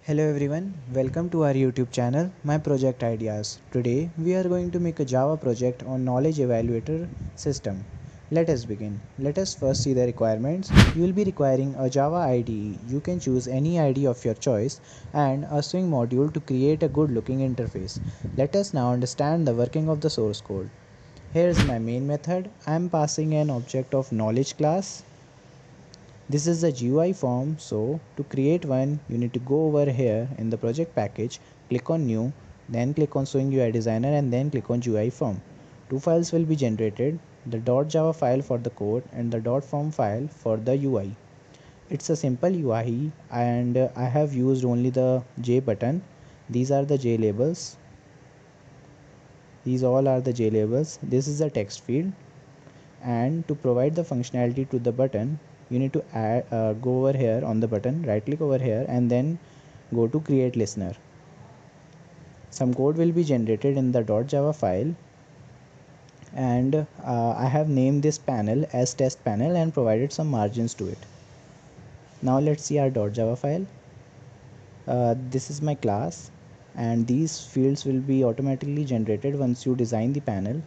Hello everyone, welcome to our YouTube channel, My Project Ideas. Today we are going to make a Java project on Knowledge Evaluator system. Let us begin. Let us first see the requirements. You will be requiring a Java IDE. You can choose any IDE of your choice and a swing module to create a good looking interface. Let us now understand the working of the source code. Here is my main method. I am passing an object of knowledge class. This is the GUI form, so to create one you need to go over here in the project package, click on new, then click on Swing UI Designer and then click on GUI form. Two files will be generated, the .java file for the code and the .form file for the UI. It's a simple UI and I have used only the J button. These are the J labels. These all are the J labels. This is the text field. And to provide the functionality to the button, you need to go over here on the button, right click over here and then go to create listener. Some code will be generated in the .java file and I have named this panel as test panel and provided some margins to it. Now let's see our .java file. This is my class and these fields will be automatically generated once you design the panel.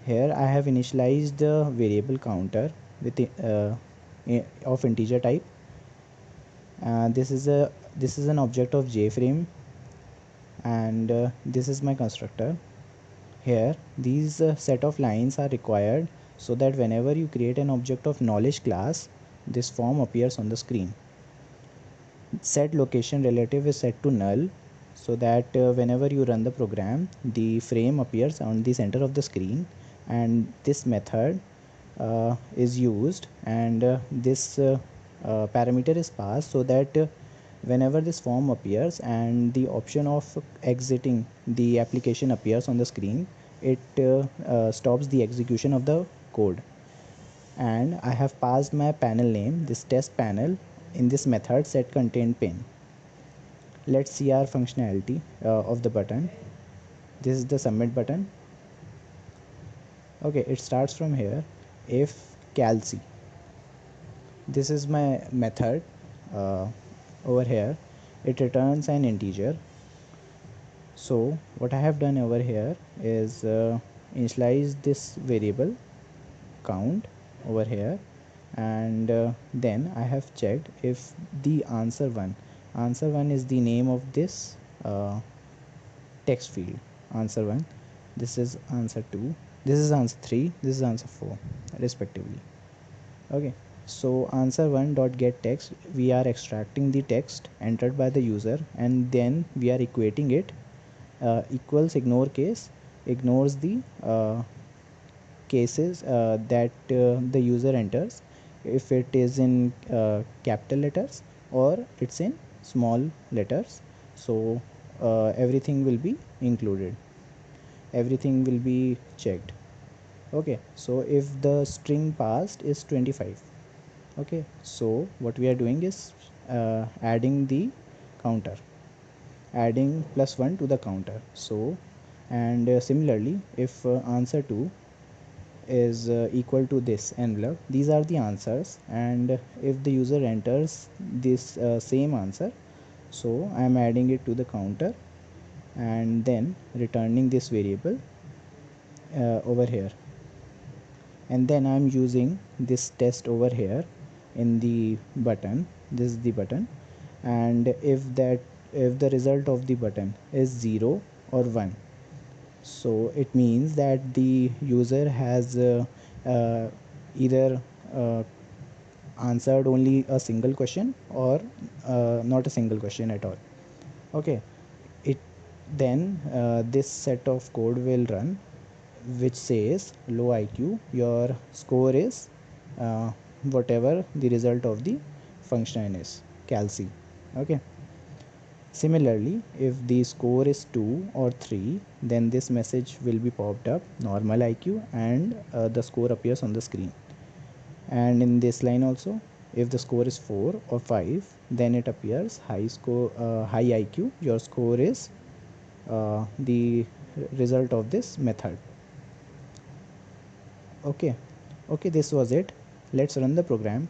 Here I have initialized the variable counter with of integer type. This is an object of JFrame and this is my constructor. Here these set of lines are required so that whenever you create an object of knowledge class, this form appears on the screen. Set location relative is set to null so that whenever you run the program, the frame appears on the center of the screen, and this method is used and this parameter is passed so that whenever this form appears and the option of exiting the application appears on the screen, it stops the execution of the code. And I have passed my panel name, this test panel, in this method set contain pin. Let's see our functionality of the button. This is the submit button. Okay, it starts from here. If calc, this is my method. Over here it returns an integer. So what I have done over here is initialize this variable count over here, and then I have checked if the answer1 is the name of this text field. Answer1, this is answer2, this is answer3, this is answer4 respectively. Okay, so answer1 dot get text, we are extracting the text entered by the user and then we are equating it. Equals ignore case ignores the cases that the user enters, if it is in capital letters or it's in small letters. So everything will be included, everything will be checked. Okay, so if the string passed is 25. Okay, so what we are doing is adding the counter, adding +1 to the counter. So and similarly if answer2 is equal to this envelope, these are the answers, and if the user enters this same answer, so I am adding it to the counter and then returning this variable over here, and then I am using this test over here in the button. This is the button, and if the result of the button is 0 or 1, so it means that the user has either answered only a single question or not a single question at all. Okay, it then this set of code will run which says low IQ, your score is whatever the result of the function is, calc. Okay, similarly if the score is 2 or 3, then this message will be popped up, normal IQ, and the score appears on the screen. And in this line also, if the score is 4 or 5, then it appears high IQ, your score is the result of this method. Okay, this was it. Let's run the program.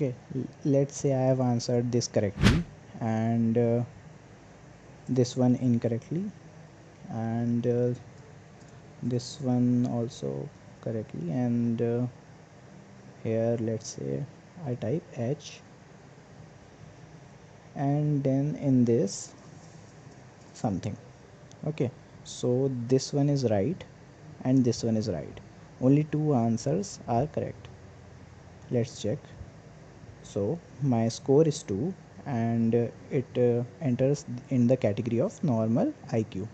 Okay, let's say I have answered this correctly and this one incorrectly, and this one also correctly, and here let's say I type H, and then in this something. Okay, so this one is right and this one is right. Only two answers are correct. Let's check. So my score is 2, and it enters in the category of normal IQ.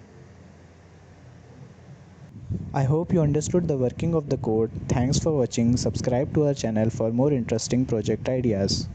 I hope you understood the working of the code. Thanks for watching. Subscribe to our channel for more interesting project ideas.